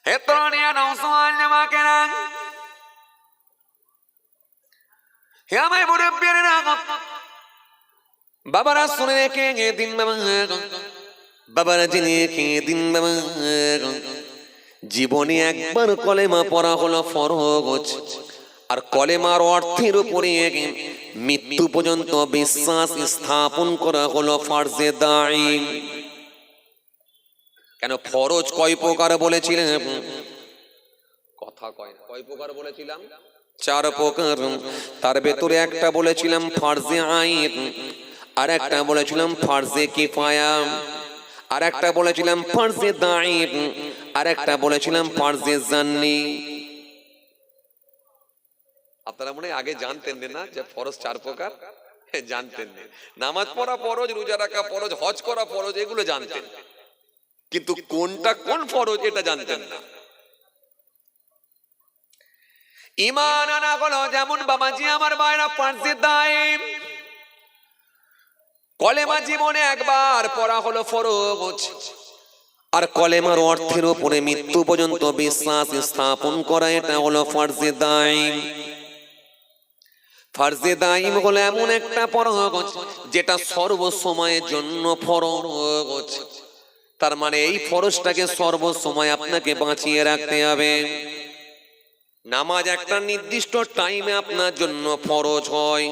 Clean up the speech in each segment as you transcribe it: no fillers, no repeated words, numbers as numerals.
হে তরুণিয়া নওজোয়ান জামাকেরা, হে আমার মুরব্বিরা, বাবারা শুনে রেখে দিন বাবা, বাবারা জেনে রেখে দিন বাবা, জীবনে একবার কলেমা পড়া হলো ফরজ, আর কলেমার অর্থের উপরে মৃত্যু পর্যন্ত বিশ্বাস স্থাপন করা হলো ফরজে দাঈম। কেন ফরজ কয় প্রকার বলেছিলেন? কথা কয় প্রকার বলেছিলাম? 4 প্রকার। তার ভেতরে একটা বলেছিলাম ফরজে আইন, আর একটা বলেছিলাম ফরজে কিফায়া, আর একটা বলেছিলাম ফরজে দাঈম, আর একটা বলেছিলাম ফরজে জান্নি। আপনারা মনে আগে জানতেন না যে ফরজ 4 প্রকার? জানতেন না। নামাজ পড়া ফরজ, রোজা রাখা ফরজ, হজ করা ফরজ, এগুলো জানতেন, কিন্তু কোনটা কোন ফরজ এটা জানতেন না। ঈমান আনা হলো যেমন বাবাজি আমার ভাইরা ফরজে দাঈম। কলেমা জীবনে একবার পড়া হলো ফরজ, আর কলেমার অর্থের উপরে মৃত্যু পর্যন্ত বিশ্বাস স্থাপন করা এটা হলো ফরজে দাঈম। ফরজে দাঈম হলো এমন একটা ফরজ যেটা সর্বসময়ের জন্য ফরজ। তার মানে এই ফরজটাকে সর্বসময় আপনাকে বাঁচিয়ে রাখতে হবে। নামাজ একটা নির্দিষ্ট টাইমে আপনার জন্য ফরজ হয়।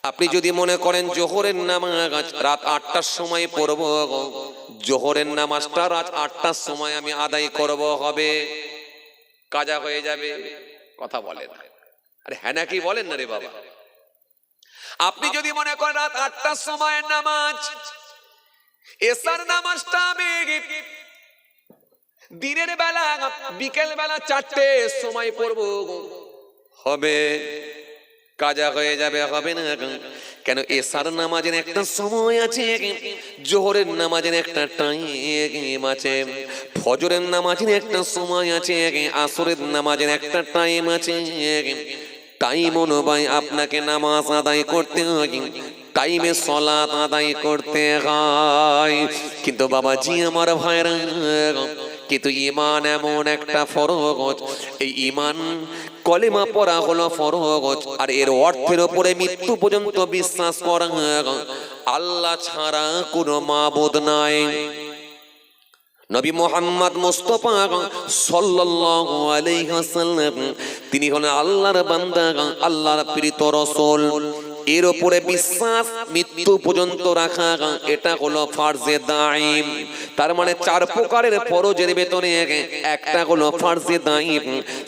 আপনি যদি মনে করেন জোহরের নামাজ রাত 8টার সময় পড়ব, জোহরের নামাজটা রাত 8টার সময় আমি আদায় করব, হবে? কাজা হয়ে যাবে। কথা বলেন? আরে হ্যাঁ নাকি বলেন না রে বাবা? আপনি যদি মনে করেন রাত 8টার সময় নামাজ, এশার নামাজটা আমি দিনের বেলা বিকেল বেলা 4টের সময় পড়ব, হবে? কাজা হয়ে যাবে, হবে না? কেন এশার নামাজের একটা সময় আছে, জোহরের নামাজের একটা টাইম আছে, ফজরের নামাজের একটা সময় আছে, আসরের নামাজের একটা টাইম আছে। টাইম অনুযায়ী আপনাকে নামাজ আদায় করতে হয়, টাইমে সালাত আদায় করতে হয়। কিন্তু বাবাজি আমার ভাইরা, কিন্তু ঈমান এমন একটা ফরজ, এই ঈমান কলেমা পড়া হলো ফরজ, আর এর অর্থের উপরে মৃত্যু পর্যন্ত বিশ্বাস করা আল্লাহ ছাড়া কোনো মাবুদ নাই। নবী মুহাম্মদ মুস্তাফা সাল্লাল্লাহু আলাইহি ওয়াসাল্লাম তিনি হলেন আল্লাহর বান্দা, আল্লাহর প্রিয় রাসূল। এর উপরে বিশ্বাস মৃত্যু পর্যন্ত রাখা এটা হলো ফরজে দাঈম। তার মানে 4 প্রকারের ফরজের ভেতরে একটা হলো ফরজে দাঈম,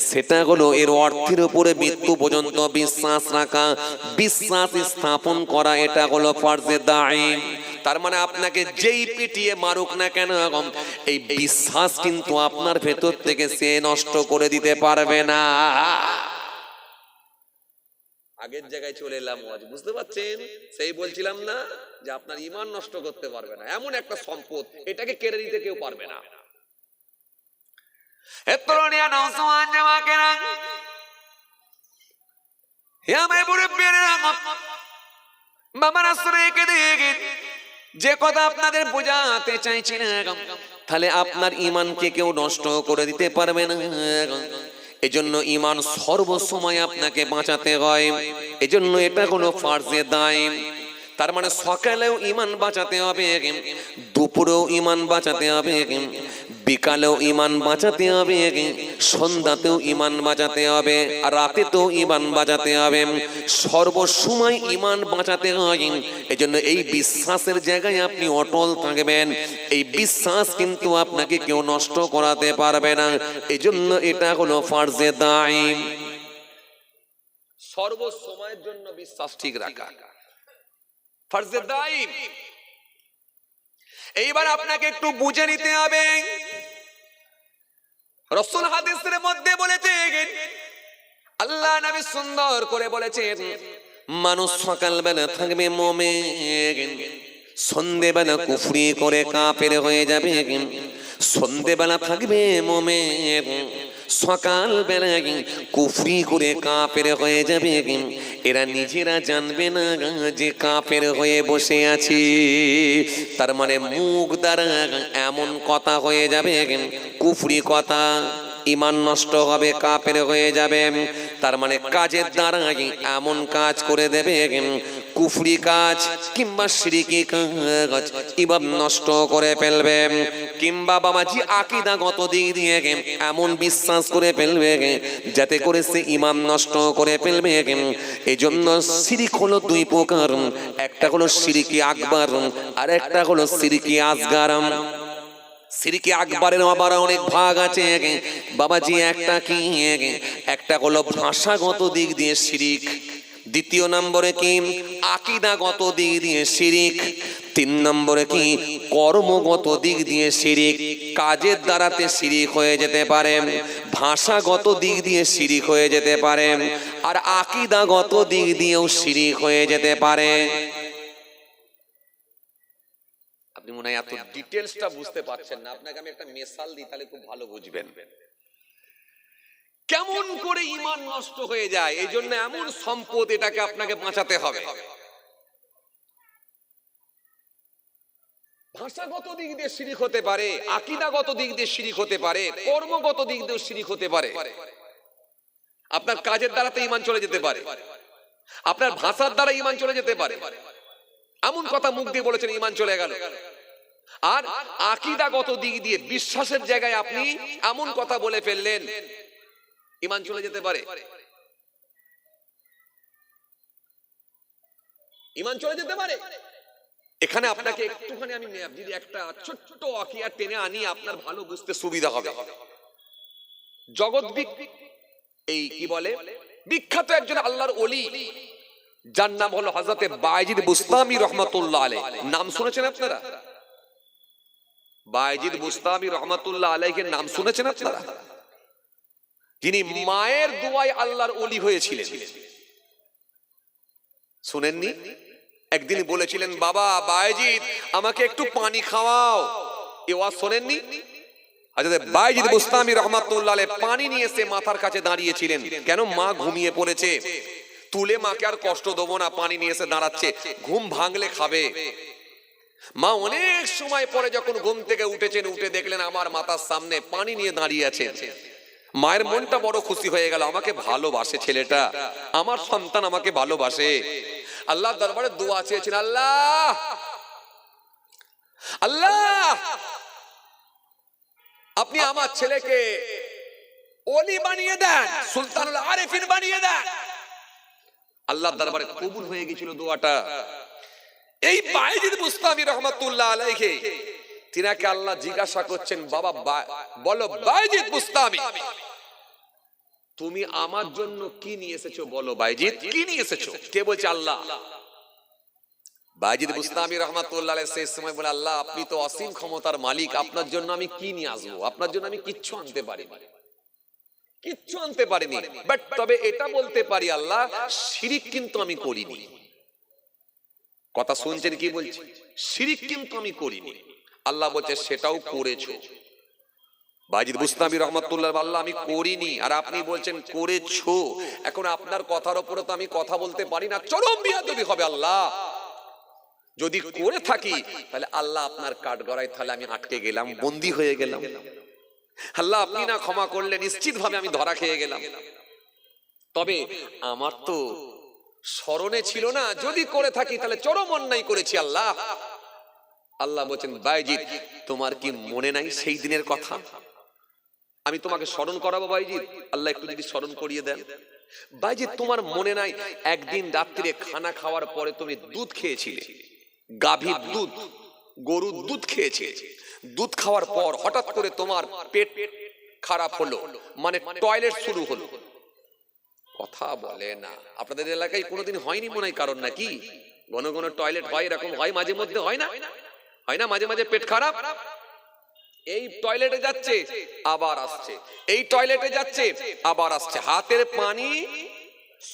সেটা হলো এর অর্থের উপরে মৃত্যু পর্যন্ত বিশ্বাস রাখা, বিশ্বাস স্থাপন করা, এটা হলো ফরজে দাঈম। তার মানে আপনাকে যেই পিটিয়ে মারুক না কেন, এই বিশ্বাস কিন্তু আপনার ভেতর থেকে সে নষ্ট করে দিতে পারবে না। আগের জায়গায় চলে এলাম, বুঝতে পারছেন? সেই বলছিলাম না যে আপনার ঈমান নষ্ট করতে পারবে না, এমন একটা সম্পদ, এটাকে কেড়ে নিতে কেউ পারবে না। হে তরুণিয়া নওজোয়ান জামাকেরা, হে আমার মুরব্বিরা, বাবারা শুনে রেখে দিন, যে কথা আপনাদের বোঝাতে চাইছি না, তাহলে আপনার ঈমানকে কেউ নষ্ট করে দিতে পারবে না। এজন্য ঈমান সর্বসময় আপনাকে বাঁচাতে হয়, এজন্য এটা কোনো ফরজে দাঈম। তার মানে সকালেও ঈমান বাঁচাতে হবে, দুপুরেও ঈমান বাঁচাতে হবে, বিকালেও ঈমান বাঁচাতে হবে, সন্ধ্যাতেও ঈমান বাঁচাতে হবে, আর রাতেতেও ঈমান বাঁচাতে হবে। সর্বসময় ঈমান বাঁচাতে হয়। এজন্য এই বিশ্বাসের জায়গায় আপনি অটল থাকবেন। এই বিশ্বাস কিন্তু আপনাকে কেউ নষ্ট করাতে পারবে না। এজন্য এটা হলো ফরজে দাঈম, সর্বসময়ের জন্য বিশ্বাস ঠিক রাখা, ফরজে দাঈম। এইবার আপনাকে একটু বুঝে নিতে হবে। রাসূল হাদিসের মধ্যে বলেছেন, আল্লাহ নবী সুন্দর করে বলেছেন, মানুষ সকালবেলা থাকবে মুমিন, সন্ধ্যেবেলা কুফরি করে কাফের হয়ে যাবে। সন্ধ্যেবেলা থাকবে মুমিন, সকাল বেলায় কুফরি করে কাফের হয়ে যাবে, এরা নিজেরা জানবে না যে কাফের হয়ে বসে আছি। তার মানে মুখ দ্বারা এমন কথা হয়ে যাবে, কুফরি কথা, ইমান নষ্ট হবে, কাফের হয়ে যাবে। তার মানে কাজের দ্বারা এমন কাজ করে দেবে, কুফরি কাজ কিংবা শিরকি কাজ ইবাদ নষ্ট করে ফেলবে, কিংবা বাবাজি আকীদাগত দিক দিয়ে এমন বিশ্বাস করে ফেলবে যাতে করে সে ইমান নষ্ট করে ফেলবে। এজন্য শিরক হলো দুই প্রকার, একটা হলো শিরকি আকবার আর একটা হলো শিরকি আসগার। শিরকি আকবরের আবার অনেক ভাগ আছে বাবাজি। একটা কি, একটা হলো ভাষাগত দিক দিয়ে শিরিক, দ্বিতীয় নম্বরে কি আকীদাগত দিক দিয়ে শিরিক, তিন নম্বরে কি কর্মগত দিক দিয়ে শিরিক। কাজের দ্বারাতে শিরিক হয়ে যেতে পারে, ভাষাগত দিক দিয়ে শিরিক হয়ে যেতে পারে, আর আকীদাগত দিক দিয়েও শিরিক হয়ে যেতে পারে। আপনি মনে হয় এত ডিটেলসটা বুঝতে পারছেন না, আপনাকে আমি একটা মিসাল দিই তাহলে খুব ভালো বুঝবেন কেমন করে ঈমান নষ্ট হয়ে যায়। এই জন্য এমন সম্পদ, এটাকে আপনাকে বাঁচাতে হবে। ভাষাগত দিক দিয়ে শিরিক হতে পারে, আকীদাগত দিক দিয়ে শিরিক হতে পারে, কর্মগত দিক দিয়ে শিরিক হতে পারে। আপনার কাজের দ্বারাতে ঈমান চলে যেতে পারে, আপনার ভাষার দ্বারা ঈমান চলে যেতে পারে। এমন কথা মুখ দিয়ে বলেছেন ঈমান চলে গেল। আর আকীদাগত দিক দিয়ে বিশ্বাসের জায়গায় আপনি এমন কথা বলে ফেললেন, ঈমান চলে যেতে পারে, ঈমান চলে যেতে পারে। এখানে আপনাকে একটুখানি আমি যদি একটা ছোট্ট ওয়াকিয়া টেনে আনি, আপনার ভালো বুঝতে সুবিধা হবে। জগৎ এই কি বলে বিখ্যাত একজন আল্লাহর ওলি, যার নাম হলো হযরতে বায়জিদ বুস্তামি রহমাতুল্লাহ আলাইহি। নাম শুনেছেন আপনারা? বায়জিদ বুস্তামি রহমাতুল্লাহ আলাইহির নাম শুনেছেন আপনারা? যিনি মায়ের দোয়ায় আল্লাহর ওলি হয়েছিলেন, শুনেননি? একদিন বলেছিলেন, বাবা বায়জিদ আমাকে একটু পানি খাওয়াও। এ ওয়াজ শোনেননি? হযরত বায়জিদ বুস্তামি রহমাতুল্লাহ আলাইহি পানি নিয়ে এসে মাথার কাছে দাঁড়িয়েছিলেন। কেন? মা ঘুমিয়ে পড়েছে, তুলে মাকে আর কষ্ট দেবো না, পানি নিয়ে এসে দাঁড়াচ্ছে, ঘুম ভাঙলে খাবে। মা অনেক সময় পরে যখন ঘুম থেকে উঠেছেন, উঠে দেখলেন আমার মাথার সামনে পানি নিয়ে দাঁড়িয়ে আছেন। মায়ের মনটা বড় খুশি হয়ে গেল, আমাকে ভালোবাসে ছেলেটা, আমার সন্তান আমাকে ভালোবাসে। আল্লাহর দরবারে দোয়া চেয়েছেন, আল্লাহ আল্লাহ আপনি আমার ছেলেকে ওলি বানিয়ে দেন, সুলতানুল আরিফিন বানিয়ে দেন। আল্লাহর দরবারে কবুল হয়ে গিয়েছিল দোয়াটা। এই বায়জিদ বুস্তামি রহমাতুল্লাহ আলাইহি, তিনাকে আল্লাহ জিজ্ঞাসা করছেন, বাবা বলো বায়জিদ বুস্তামি, তুমি আমার জন্য কি নিয়ে এসেছো? বলো বায়জিদ কি নিয়ে এসেছো? কে বলছে? আল্লাহ। বায়জিদ বুস্তামি রহমাতুল্লাহ আলাইহি সেই সময় বলে, আল্লাহ আপনি তো অসীম ক্ষমতার মালিক, আপনার জন্য আমি কি নিয়ে আসবো? আপনার জন্য আমি কিচ্ছু আনতে পারিনি, কিচ্ছু আনতে পারিনি, বাট তবে এটা বলতে পারি আল্লাহ শিরিক কিন্তু আমি করিনি। কথা শুনছেন কি বলছি? শিরিক কিন্তু আমি করিনি। আল্লাহ বলছে সেটাও করেছো। বায়জিদ বুস্তামি রহমাতুল্লাহ, আল্লাহ আমি করিনি, আর আপনি বলছেন করেছো। এখন আপনার কথার উপরে তো আমি কথা বলতে পারি না, চরম বিয়াদবি হবে। আল্লাহ যদি করে থাকি তাহলে আল্লাহ আপনার কাঠগড়ায় তাহলে আমি আটকে গেলাম, বন্দী হয়ে গেলাম। আল্লাহ আপনি না ক্ষমা করলে নিশ্চিত ভাবে আমি ধরা খেয়ে গেলাম। তবে আমার তো স্মরণে ছিল না, যদি করে থাকি তাহলে চরম অন্যায় করেছি আল্লাহ। আল্লাহ বলছেন, বায়জিদ তোমার কি মনে নাই সেই দিনের কথা? আমি তোমাকে স্মরণ করাবো বায়জিদ, আল্লাহ একটু যদি স্মরণ করিয়ে দেন। বায়জিদ তোমার মনে নাই একদিন রাত্রিরে খানা খাওয়ার পরে তুমি দুধ খেয়েছিলে, গাভীর দুধ, গরুর দুধ খেয়েছে। দুধ খাওয়ার পর হঠাৎ করে তোমার পেট খারাপ হলো, মানে টয়লেট শুরু হলো। কথা বলে না। আপনাদের এলাকায় কোনোদিন হয়নি মনে হয় কারণ, নাকি? ঘন ঘন টয়লেট হয়, এরকম হয় মাঝে মধ্যে, হয় না? হয় না মাঝে মাঝে পেট খারাপ? এই টয়লেটে যাচ্ছে আবার আসছে, এই টয়লেটে যাচ্ছে আবার আসছে, হাতের পানি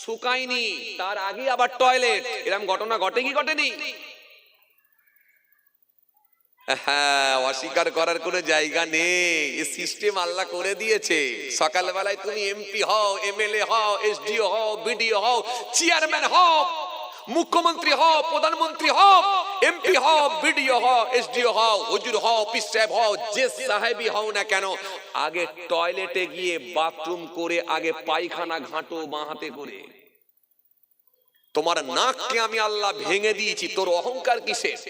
শুকায়নি তার আগে আবার টয়লেট। এরকম ঘটনা ঘটে কি ঘটেনি? হ্যাঁ, অস্বীকার করার কোনো জায়গা নেই। এই সিস্টেম আল্লাহ করে দিয়েছে। সকালবেলায় তুমি এমপি হও, এমএলএ হও, এসডিও হও, বিডিও হও, চেয়ারম্যান হও, মুখ্যমন্ত্রী হও, প্রধানমন্ত্রী হও, এমপি হও, বিডিও হও, এসডিও হও, হুজুর হও, পীর সাহেব হও, যে সাহেবই হও না কেন, আগে টয়লেটে গিয়ে বাথরুম করে আগে পায়খানা ঘাঁটো বাঁ হাতে করে। তোমার নাককে আমি আল্লাহ ভেঙে দিয়েছি, তোর অহংকার কিসের?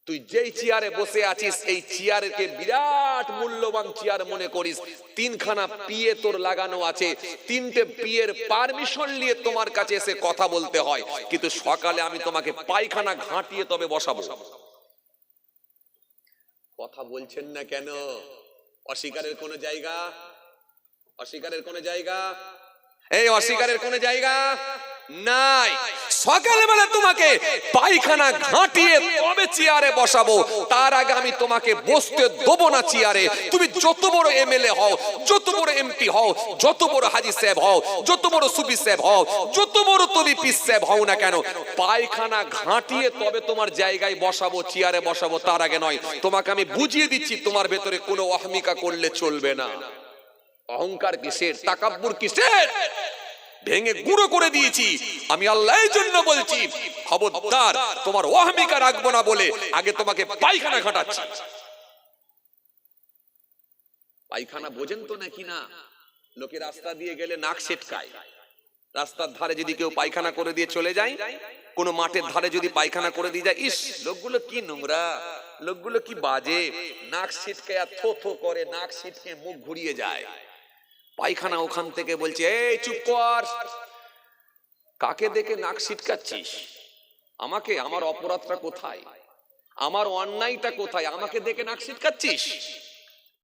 তুই যেই চেয়ারে বসে আছিস এই চেয়ারকে বিরাট মূল্যবান চেয়ার মনে করিস। তিনখানা পিএ তোর লাগানো আছে, তিনটে পিএর পারমিশন নিয়ে তোমার কাছে এসে কথা বলতে হয়, কিন্তু সকালে আমি তোমাকে পায়খানা ঘাঁটিয়ে তবে বসাবো। কথা বলছেন না কেন? অস্বীকারের কোন জায়গা? অস্বীকারের কোন জায়গা? এই অস্বীকারের কোন জায়গা নাই। সকালবেলা তোমাকে পায়খানা ঘাঁটিয়ে তবে চেয়ারে বসাবো, তার আগে আমি তোমাকে বসতে দেবো না চেয়ারে। তুমি যত বড় এমএলএ হও, যত বড় এমপি হও, যত বড় হাজী সাহেব হও, যত বড় সুফি সাহেব হও, যত বড় তুমি পীর সাহেব হও না কেন, পায়খানা ঘাঁটিয়ে তবে তোমার জায়গায় বসাবো, চেয়ারে বসাবো, তার আগে নয়। তোমাকে আমি বুঝিয়ে দিচ্ছি তোমার ভেতরে কোনো অহমিকা করলে চলবে না। অহংকার কিসের? তাকাব্বুর কিসের? ভেঙে গুঁড়ো করে দিয়েছি আমি আল্লাহ। এই জন্য বলছি খবরদার, তোমার অহমিকা রাখবো না বলে আগে তোমাকে পায়খানা ঘাটাচ্ছি। পায়খানা বোঝেন তো নাকি না? লোকে রাস্তা দিয়ে গেলে নাক সেটকায়। রাস্তার ধারে যদি কেউ পায়খানা করে দিয়ে চলে যায়, কোন মাঠের ধারে যদি পায়খানা করে দিয়ে যায়, ইস লোকগুলো কি নোংরা, লোকগুলো কি বাজে, নাক ছিটকে আর থো থো করে, নাক ছিটকে মুখ ঘুরিয়ে যায়। পায়খানা ওখান থেকে বলছে, এই চুপ কর, কাকে দেখে নাক ছিটকাচ্ছিস? আমাকে? আমার অপরাধটা কোথায়? আমার অন্যায়টা কোথায়? আমাকে দেখে নাক ছিটকাচ্ছিস?